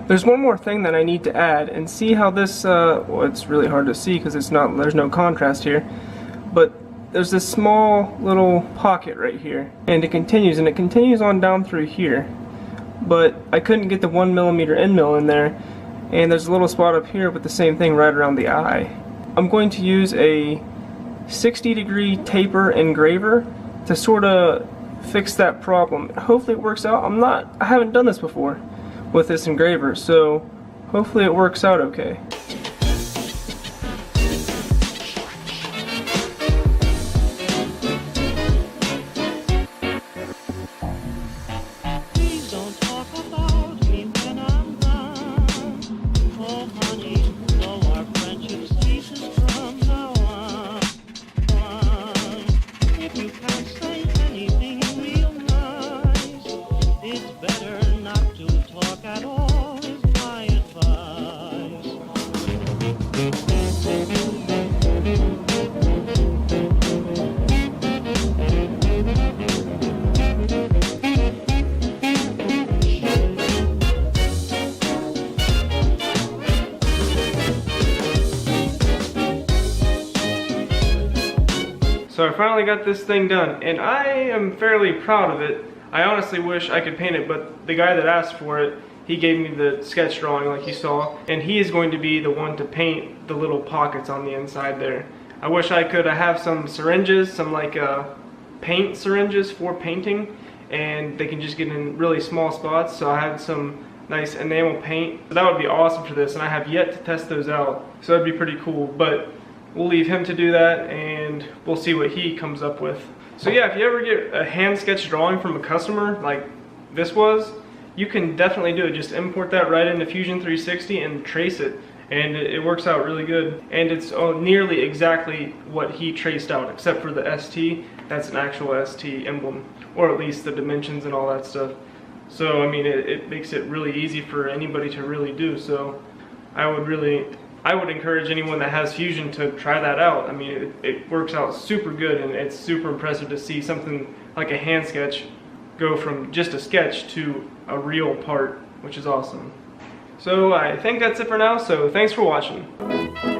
There's one more thing that I need to add, and see how this, well, it's really hard to see because there's no contrast here, but there's this small little pocket right here, and it continues on down through here, but I couldn't get the 1mm end mill in there, and there's a little spot up here with the same thing right around the eye. I'm going to use a 60-degree taper engraver to sort of fix that problem. Hopefully it works out. I haven't done this before with this engraver, so hopefully it works out okay. So I finally got this thing done, and I am fairly proud of it. I honestly wish I could paint it, but the guy that asked for it, he gave me the sketch drawing like you saw, and he is going to be the one to paint the little pockets on the inside there. I wish I could have some syringes, some like paint syringes for painting, and they can just get in really small spots, so I have some nice enamel paint. So that would be awesome for this, and I have yet to test those out, so that'd be pretty cool. But we'll leave him to do that, and we'll see what he comes up with. So yeah, if you ever get a hand sketch drawing from a customer like this was, you can definitely do it. Just import that right into Fusion 360 and trace it, and it works out really good. And it's nearly exactly what he traced out, except for the ST. That's an actual ST emblem, or at least the dimensions and all that stuff. So I mean, it makes it really easy for anybody to really do. So I would encourage anyone that has Fusion to try that out. I mean, it works out super good, and it's super impressive to see something like a hand sketch go from just a sketch to a real part, which is awesome. So I think that's it for now, so thanks for watching.